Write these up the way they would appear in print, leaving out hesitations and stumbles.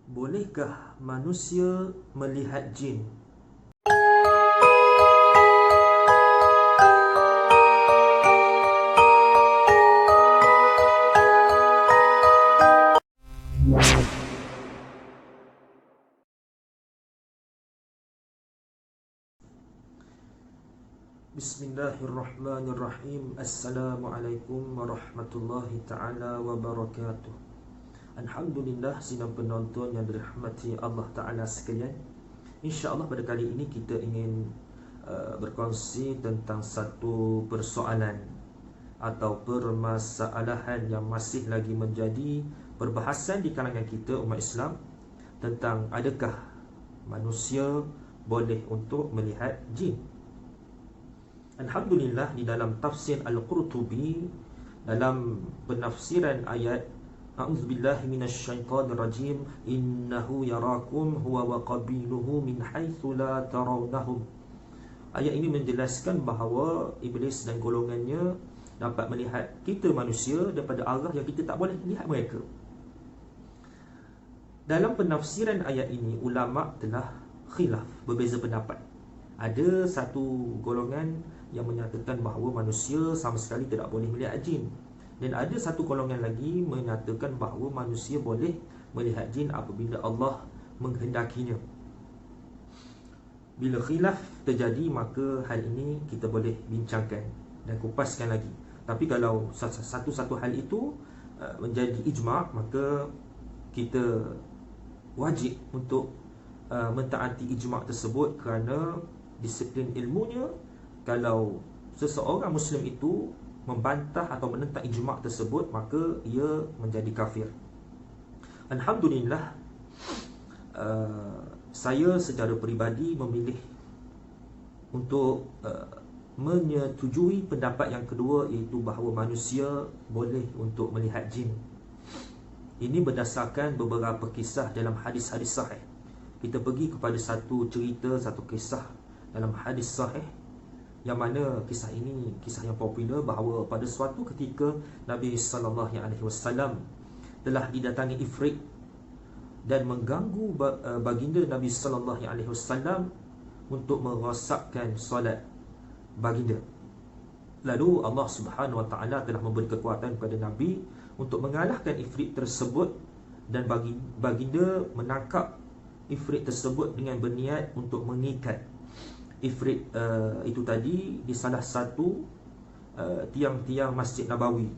Bolehkah manusia melihat jin? Bismillahirrahmanirrahim. Assalamualaikum warahmatullahi ta'ala wabarakatuh. Alhamdulillah, sidang penonton yang dirahmati Allah Ta'ala sekalian. InsyaAllah pada kali ini kita ingin berkongsi tentang satu persoalan atau permasalahan yang masih lagi menjadi perbahasan di kalangan kita umat Islam, tentang adakah manusia boleh untuk melihat jin. Alhamdulillah, di dalam tafsir Al-Qurtubi, dalam penafsiran ayat A'udzubillahi minasyaitonirrajim, innahu yarakum huwa wa qabiluhu min haitsu la tarawnahum. Ayat ini menjelaskan bahawa iblis dan golongannya dapat melihat kita manusia daripada arah yang kita tak boleh lihat mereka. Dalam penafsiran ayat ini, ulama telah khilaf, berbeza pendapat. Ada satu golongan yang menyatakan bahawa manusia sama sekali tidak boleh melihat jin, dan ada satu golongan lagi menyatakan bahawa manusia boleh melihat jin apabila Allah menghendakinya. Bila khilaf terjadi, maka hal ini kita boleh bincangkan dan kupaskan lagi. Tapi kalau satu-satu hal itu menjadi ijma', maka kita wajib untuk mentaati ijma' tersebut, kerana disiplin ilmunya, kalau seseorang Muslim itu membantah atau menentang ijma' tersebut, maka ia menjadi kafir. Alhamdulillah, saya secara peribadi memilih untuk menyetujui pendapat yang kedua, iaitu bahawa manusia boleh untuk melihat jin. Ini berdasarkan beberapa kisah dalam hadis-hadis sahih. Kita pergi kepada satu cerita, satu kisah dalam hadis sahih, yang mana kisah ini kisah yang popular, bahawa pada suatu ketika Nabi SAW telah didatangi ifrit dan mengganggu baginda Nabi SAW untuk merosakkan solat baginda. Lalu Allah Subhanahu Wa Taala telah memberi kekuatan kepada Nabi untuk mengalahkan ifrit tersebut, dan baginda menangkap ifrit tersebut dengan berniat untuk mengikat ifrit itu tadi di salah satu tiang-tiang Masjid Nabawi,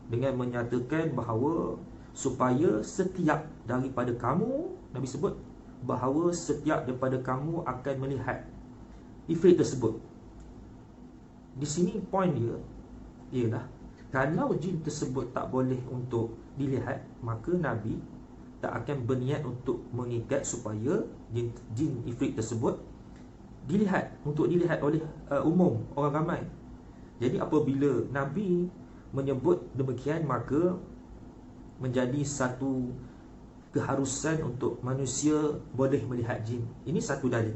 dengan menyatakan bahawa supaya setiap daripada kamu, Nabi sebut bahawa setiap daripada kamu akan melihat ifrit tersebut. Di sini poin dia ialah, kalau jin tersebut tak boleh untuk dilihat, maka Nabi tak akan berniat untuk mengikat supaya jin ifrit tersebut dilihat, untuk dilihat oleh umum orang ramai. Jadi apabila Nabi menyebut demikian, maka menjadi satu keharusan untuk manusia boleh melihat jin. Ini satu dalil,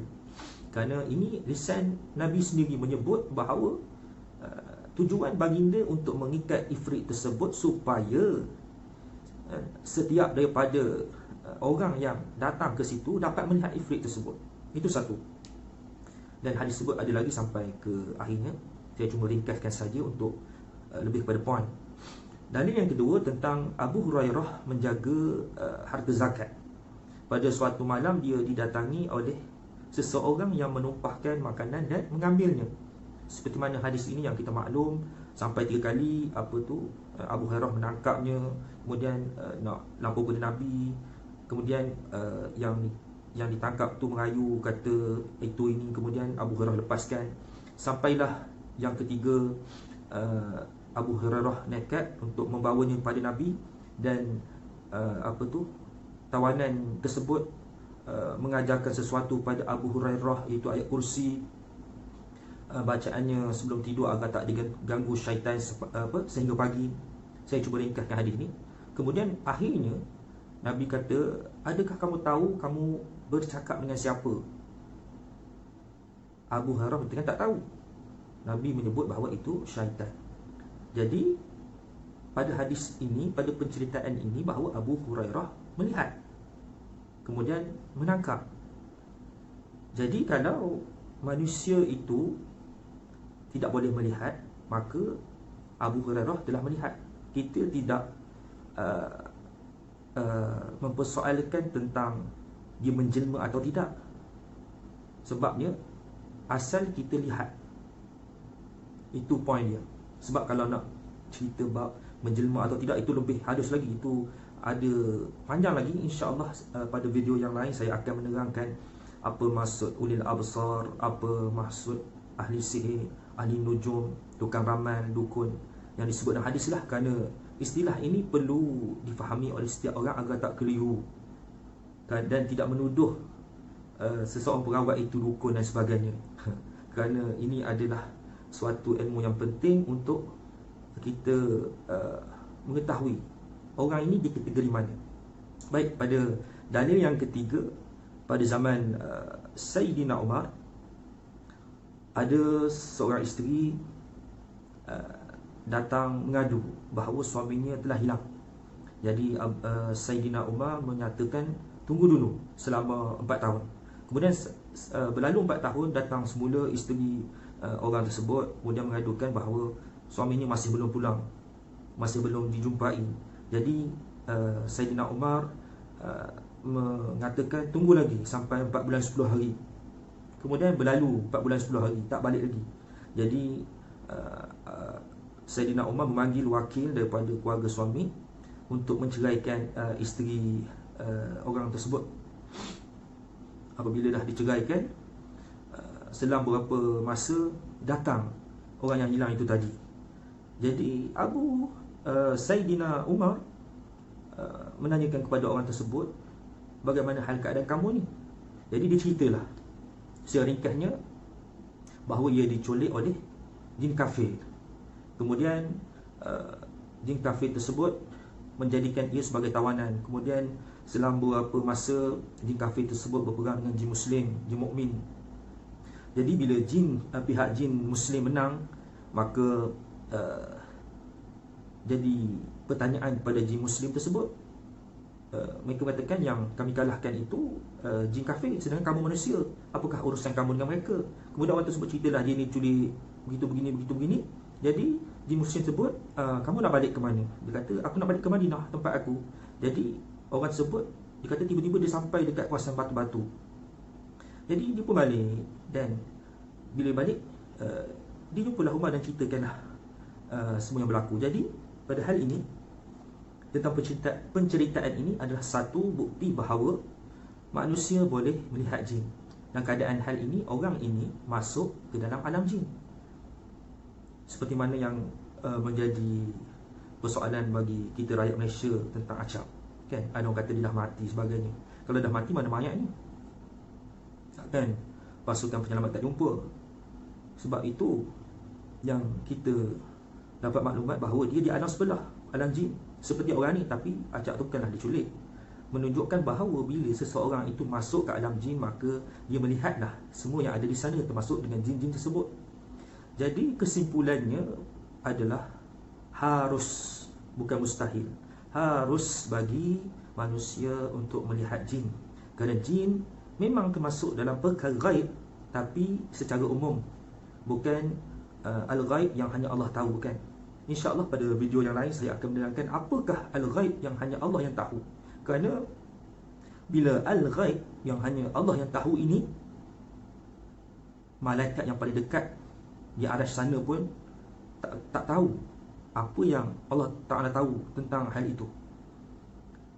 kerana ini lisan Nabi sendiri menyebut bahawa tujuan baginda untuk mengikat ifrit tersebut supaya setiap daripada orang yang datang ke situ dapat melihat ifrit tersebut. Itu satu. Dan hadis tersebut ada lagi sampai ke akhirnya. Saya cuma ringkaskan saja untuk lebih kepada poin. Dalil yang kedua tentang Abu Hurairah menjaga harta zakat. Pada suatu malam dia didatangi oleh seseorang yang menumpahkan makanan dan mengambilnya. Seperti mana hadis ini yang kita maklum, sampai 3 kali Abu Hurairah menangkapnya, kemudian nak lapor kepada Nabi, kemudian yang ditangkap tu merayu, kata itu ini, kemudian Abu Hurairah lepaskan. Sampailah yang ketiga, Abu Hurairah nekat untuk membawanya kepada Nabi, dan tawanan tersebut mengajarkan sesuatu pada Abu Hurairah, iaitu ayat kursi, bacaannya sebelum tidur agar tak diganggu syaitan sehingga pagi. Saya cuba ringkaskan hadis ni. Kemudian akhirnya Nabi kata, adakah kamu tahu kamu bercakap dengan siapa? Abu Hurairah mengatakan tak tahu. Nabi menyebut bahawa itu syaitan. Jadi pada hadis ini, pada penceritaan ini, bahawa Abu Hurairah melihat kemudian menangkap. Jadi kalau manusia itu tidak boleh melihat, maka Abu Hurairah telah melihat. Kita tidak mempersoalkan tentang dia menjelma atau tidak. Sebabnya asal kita lihat. Itu poin dia. Sebab kalau nak cerita bab menjelma atau tidak, itu lebih halus lagi, itu ada panjang lagi. InsyaAllah pada video yang lain saya akan menerangkan apa maksud ulil absar, apa maksud ahli sihir, ahli nujum, tukang ramal, dukun yang disebut dalam hadis lah. Kerana istilah ini perlu difahami oleh setiap orang agar tak keliru dan tidak menuduh seseorang perawat itu dukun dan sebagainya. Kerana ini adalah suatu ilmu yang penting untuk kita mengetahui orang ini di kategori mana. Baik, pada dalil yang ketiga, pada zaman Sayyidina Umar, ada seorang isteri datang mengadu bahawa suaminya telah hilang. Jadi Sayyidina Umar menyatakan tunggu dulu selama 4 tahun. Kemudian berlalu 4 tahun, datang semula isteri orang tersebut, kemudian mengadukan bahawa suaminya masih belum pulang, masih belum dijumpai. Jadi Sayyidina Umar mengatakan tunggu lagi sampai 4 bulan 10 hari. Kemudian berlalu 4 bulan 10 hari, tak balik lagi. Jadi Sayyidina Umar memanggil wakil daripada keluarga suami untuk menceraikan isteri orang tersebut. Apabila dah diceraikan, selang beberapa masa datang orang yang hilang itu tadi. Jadi Sayyidina Umar menanyakan kepada orang tersebut, bagaimana hal keadaan kamu ni? Jadi dia ceritalah secara ringkasnya bahawa ia diculik oleh jin kafir. Kemudian jin kafir tersebut menjadikan ia sebagai tawanan. Kemudian selama beberapa masa jin kafir tersebut berperang dengan jin muslim, jin mukmin. Jadi bila pihak jin muslim menang, maka jadi pertanyaan kepada jin muslim tersebut. Mereka mengatakan yang kami kalahkan itu jin kafir, sedangkan kamu manusia, apakah urusan kamu dengan mereka? Kemudian orang tersebut ceritalah dia ni culik begitu begini. Jadi jin muslim tersebut, kamu nak balik ke mana? Dia kata, aku nak balik ke Madinah, tempat aku. Jadi orang tersebut, dia kata tiba-tiba dia sampai dekat kawasan batu-batu. Jadi dia pun balik. Dan bila balik, dia jumpalah Umar dan ceritakanlah semua yang berlaku. Jadi pada hal ini, tentang penceritaan ini adalah satu bukti bahawa manusia boleh melihat jin. Dan keadaan hal ini, orang ini masuk ke dalam alam jin. Seperti mana yang menjadi persoalan bagi kita rakyat Malaysia tentang acap, kan? Ada orang kata dia dah mati sebagainya. Kalau dah mati, mana mayat ni? Takkan pasukan penyelamat tak jumpa. Sebab itu yang kita dapat maklumat bahawa dia di alam sebelah, alam jin, seperti orang ni, tapi acap tu bukanlah diculik. Menunjukkan bahawa bila seseorang itu masuk ke alam jin, maka dia melihatlah semua yang ada di sana, termasuk dengan jin-jin tersebut. Jadi kesimpulannya adalah harus, bukan mustahil, harus bagi manusia untuk melihat jin. Kerana jin memang termasuk dalam perkara gaib, tapi secara umum, bukan al-ghaib yang hanya Allah tahu, bukan. InsyaAllah pada video yang lain saya akan menerangkan apakah al-ghaib yang hanya Allah yang tahu. Kerana bila al-ghaib yang hanya Allah yang tahu ini, malaikat yang paling dekat di arasy sana pun tak tahu apa yang Allah Ta'ala tahu tentang hal itu.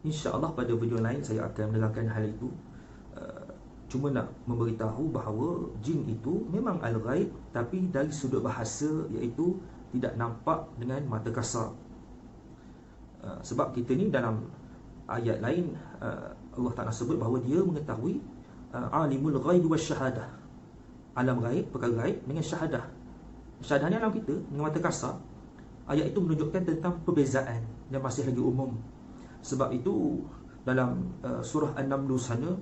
InsyaAllah pada video lain saya akan menerangkan hal itu. Cuma nak memberitahu bahawa jin itu memang al-ghaib, tapi dari sudut bahasa, iaitu tidak nampak dengan mata kasar. Sebab kita ni dalam ayat lain, Allah Ta'ala sebut bahawa dia mengetahui alimul ghaib wa syahadah, alam ghaib, perkara ghaib dengan syahadah. Syahadah ni alam kita dengan mata kasar. Ayat itu menunjukkan tentang perbezaan yang masih lagi umum. Sebab itu dalam surah An-Naml sana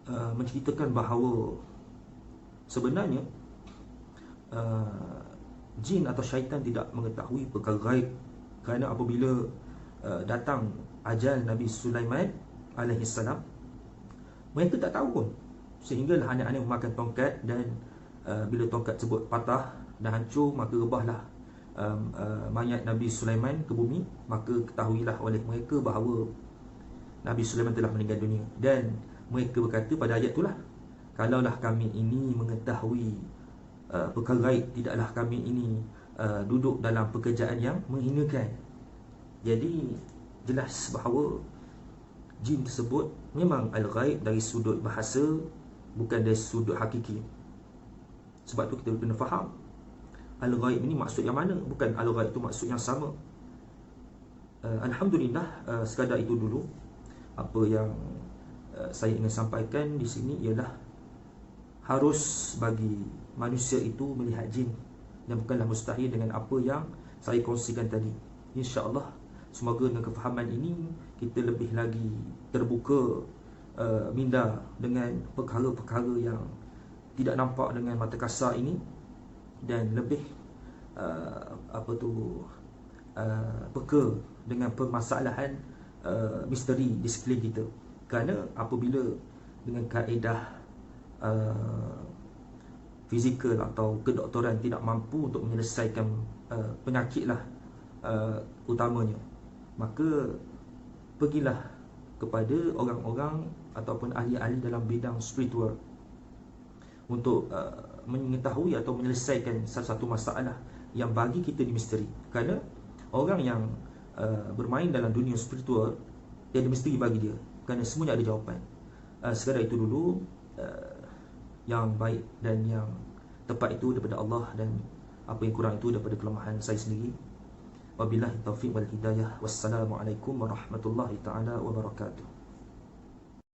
menceritakan bahawa sebenarnya jin atau syaitan tidak mengetahui perkara gaib. Kerana apabila datang ajal Nabi Sulaiman alaihissalam, mereka tak tahu pun. Sehinggalah anak-anak memakan tongkat, dan bila tongkat tersebut patah dan hancur, maka rebahlah mayat Nabi Sulaiman ke bumi. Maka ketahuilah oleh mereka bahawa Nabi Sulaiman telah meninggal dunia. Dan mereka berkata pada ayat itulah, kalaulah kami ini mengetahui perkara gaib, tidaklah kami ini duduk dalam pekerjaan yang menghinakan. Jadi jelas bahawa jin tersebut memang al-ghaib dari sudut bahasa, bukan dari sudut hakiki. Sebab tu kita kena faham al-ghaib ini maksud yang mana, bukan al-ghaib itu maksud yang sama. Alhamdulillah, sekadar itu dulu apa yang saya ingin sampaikan di sini ialah harus bagi manusia itu melihat jin, dan bukanlah mustahil dengan apa yang saya kongsikan tadi. InsyaAllah, semoga dengan kefahaman ini kita lebih lagi terbuka minda dengan perkara-perkara yang tidak nampak dengan mata kasar ini, dan lebih peka dengan permasalahan misteri di sekeliling kita. Kerana apabila dengan kaedah fizikal atau kedoktoran tidak mampu untuk menyelesaikan penyakitlah utamanya, maka pergilah kepada orang-orang ataupun ahli-ahli dalam bidang spiritual untuk mengetahui atau menyelesaikan satu masalah yang bagi kita di misteri. Kerana orang yang bermain dalam dunia spiritual, dia ada misteri bagi dia, kerana semuanya ada jawapan. Sekadar itu dulu. Yang baik dan yang tepat itu daripada Allah, dan apa yang kurang itu daripada kelemahan saya sendiri. Wabillahi taufiq wal hidayah. Wassalamualaikum warahmatullahi taala wabarakatuh.